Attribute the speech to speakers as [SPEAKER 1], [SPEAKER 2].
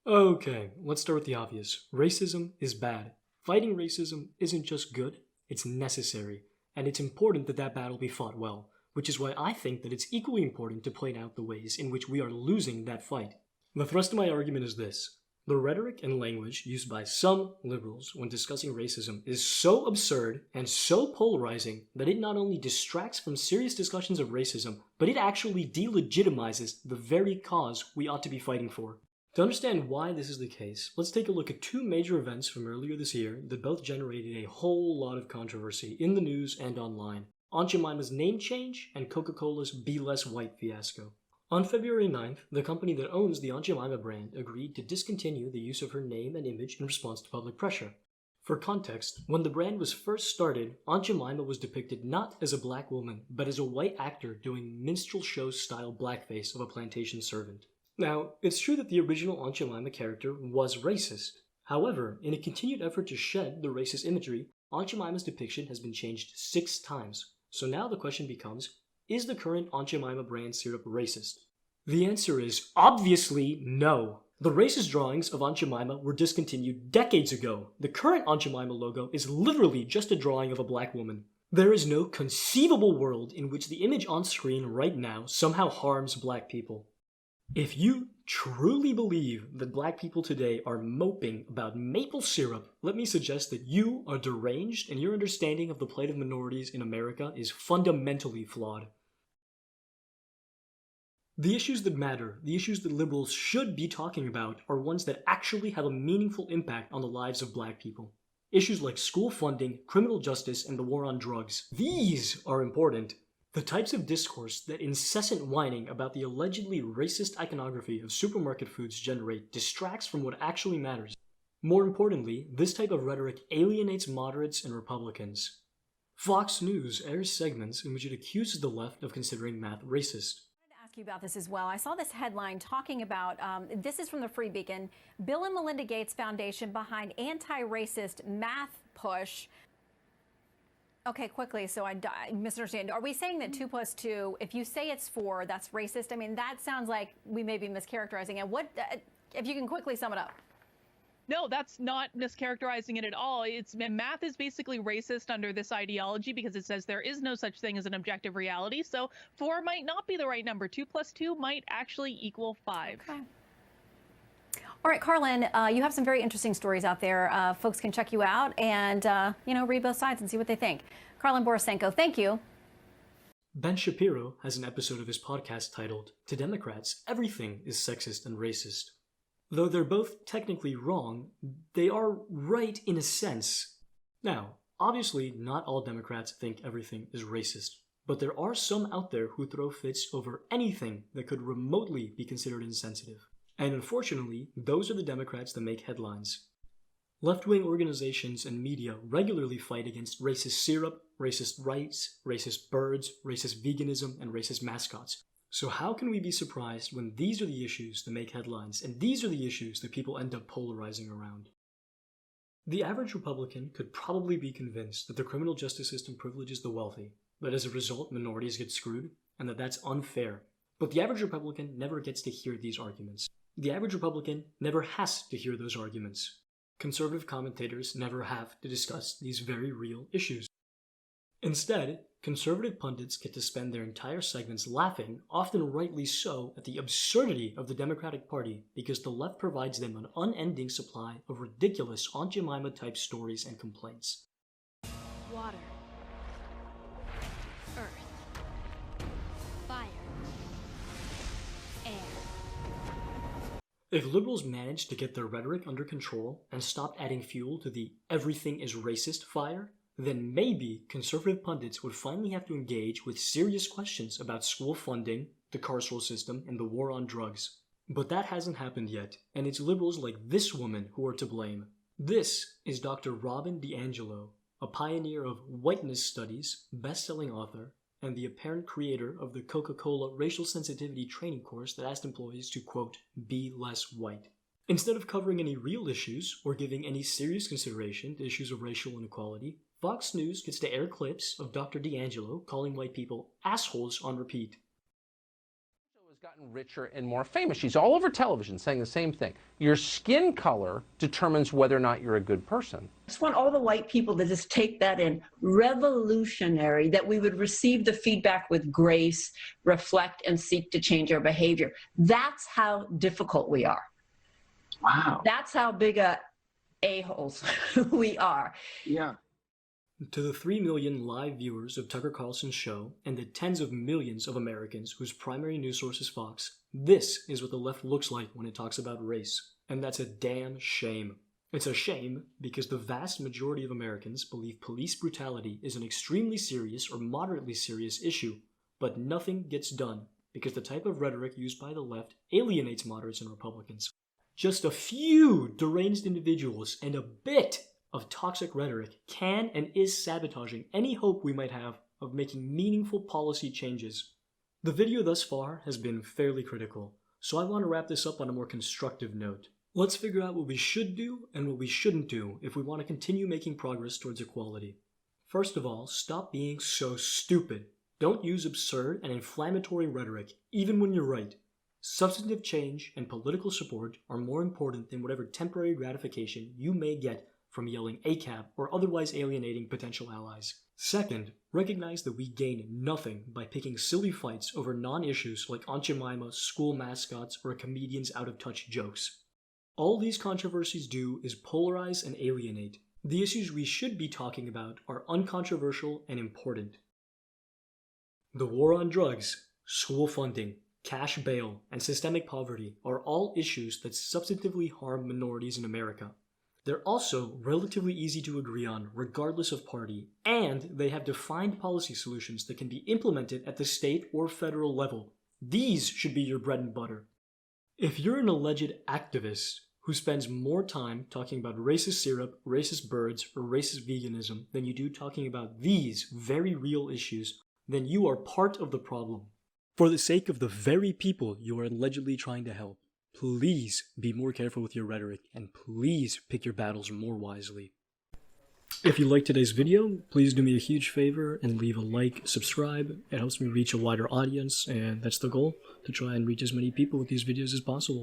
[SPEAKER 1] Okay, let's start with the obvious. Racism is bad. Fighting racism isn't just good, it's necessary. And it's important that that battle be fought well, which is why I think that it's equally important to point out the ways in which we are losing that fight. The thrust of my argument is this. The rhetoric and language used by some liberals when discussing racism is so absurd and so polarizing that it not only distracts from serious discussions of racism, but it actually delegitimizes the very cause we ought to be fighting for. To understand why this is the case, let's take a look at two major events from earlier this year that both generated a whole lot of controversy in the news and online. Aunt Jemima's name change and Coca-Cola's Be Less White fiasco. On February 9th, the company that owns the Aunt Jemima brand agreed to discontinue the use of her name and image in response to public pressure. For context, when the brand was first started, Aunt Jemima was depicted not as a black woman, but as a white actor doing minstrel show-style blackface of a plantation servant. Now, it's true that the original Aunt Jemima character was racist. However, in a continued effort to shed the racist imagery, Aunt Jemima's depiction has been changed 6 times. So now the question becomes, is the current Aunt Jemima brand syrup racist? The answer is obviously no. The racist drawings of Aunt Jemima were discontinued decades ago. The current Aunt Jemima logo is literally just a drawing of a black woman. There is no conceivable world in which the image on screen right now somehow harms black people. If you truly believe that black people today are moping about maple syrup, let me suggest that you are deranged and your understanding of the plight of minorities in America is fundamentally flawed. The issues that matter, the issues that liberals should be talking about, are ones that actually have a meaningful impact on the lives of black people. Issues like school funding, criminal justice, and the war on drugs. These are important. The types of discourse that incessant whining about the allegedly racist iconography of supermarket foods generate distracts from what actually matters. More importantly, this type of rhetoric alienates moderates and Republicans. Fox News airs segments in which it accuses the left of considering math racist.
[SPEAKER 2] Ask you about this as well. I saw this headline talking about, this is from the Free Beacon, Bill and Melinda Gates Foundation behind anti-racist math push. Okay, quickly, so I misunderstand. Are we saying that 2 plus 2, if you say it's 4, that's racist? I mean, that sounds like we may be mischaracterizing it. What, if you can quickly sum it up?
[SPEAKER 3] No, that's not mischaracterizing it at all. Math is basically racist under this ideology because it says there is no such thing as an objective reality. So 4 might not be the right number. 2 plus 2 might actually equal 5.
[SPEAKER 2] Okay. All right, Carlin, you have some very interesting stories out there. Folks can check you out and, read both sides and see what they think. Carlin Borisenko, thank you.
[SPEAKER 1] Ben Shapiro has an episode of his podcast titled, "To Democrats, Everything is Sexist and Racist." Though they're both technically wrong, they are right in a sense. Now, obviously, not all Democrats think everything is racist, but there are some out there who throw fits over anything that could remotely be considered insensitive. And unfortunately, those are the Democrats that make headlines. Left-wing organizations and media regularly fight against racist syrup, racist rights, racist birds, racist veganism, and racist mascots. So how can we be surprised when these are the issues that make headlines, and these are the issues that people end up polarizing around? The average Republican could probably be convinced that the criminal justice system privileges the wealthy, that as a result minorities get screwed, and that that's unfair. But the average Republican never gets to hear these arguments. The average Republican never has to hear those arguments. Conservative commentators never have to discuss these very real issues. Instead, conservative pundits get to spend their entire segments laughing, often rightly so, at the absurdity of the Democratic Party because the left provides them an unending supply of ridiculous Aunt Jemima-type stories and complaints.
[SPEAKER 4] Water. Earth. Fire. Air.
[SPEAKER 1] If liberals managed to get their rhetoric under control and stopped adding fuel to the "everything is racist" fire, then maybe conservative pundits would finally have to engage with serious questions about school funding, the carceral system, and the war on drugs. But that hasn't happened yet, and it's liberals like this woman who are to blame. This is Dr. Robin DiAngelo, a pioneer of whiteness studies, best-selling author, and the apparent creator of the Coca-Cola racial sensitivity training course that asked employees to, quote, "be less white." Instead of covering any real issues or giving any serious consideration to issues of racial inequality, Fox News gets to air clips of Dr. DiAngelo calling white people assholes on repeat.
[SPEAKER 5] Has gotten richer and more famous. She's all over television saying the same thing. Your skin color determines whether or not you're a good person.
[SPEAKER 6] I just want all the white people to just take that in. Revolutionary, that we would receive the feedback with grace, reflect, and seek to change our behavior. That's how difficult we are.
[SPEAKER 7] Wow.
[SPEAKER 6] That's how big a-holes we are.
[SPEAKER 7] Yeah.
[SPEAKER 1] To the 3 million live viewers of Tucker Carlson's show and the tens of millions of Americans whose primary news source is Fox, this is what the left looks like when it talks about race. And that's a damn shame. It's a shame because the vast majority of Americans believe police brutality is an extremely serious or moderately serious issue, but nothing gets done because the type of rhetoric used by the left alienates moderates and Republicans. Just a few deranged individuals and a bit of toxic rhetoric can and is sabotaging any hope we might have of making meaningful policy changes. The video thus far has been fairly critical, so I want to wrap this up on a more constructive note. Let's figure out what we should do and what we shouldn't do if we want to continue making progress towards equality. First of all, stop being so stupid. Don't use absurd and inflammatory rhetoric, even when you're right. Substantive change and political support are more important than whatever temporary gratification you may get from yelling ACAB or otherwise alienating potential allies. Second, recognize that we gain nothing by picking silly fights over non-issues like Aunt Jemima, school mascots, or a comedian's out-of-touch jokes. All these controversies do is polarize and alienate. The issues we should be talking about are uncontroversial and important. The war on drugs, school funding, cash bail, and systemic poverty are all issues that substantively harm minorities in America. They're also relatively easy to agree on regardless of party, and they have defined policy solutions that can be implemented at the state or federal level. These should be your bread and butter. If you're an alleged activist who spends more time talking about racist syrup, racist birds, or racist veganism than you do talking about these very real issues, then you are part of the problem. For the sake of the very people you are allegedly trying to help, please be more careful with your rhetoric, and please pick your battles more wisely. If you liked today's video, please do me a huge favor and leave a like, subscribe. It helps me reach a wider audience, and that's the goal, to try and reach as many people with these videos as possible.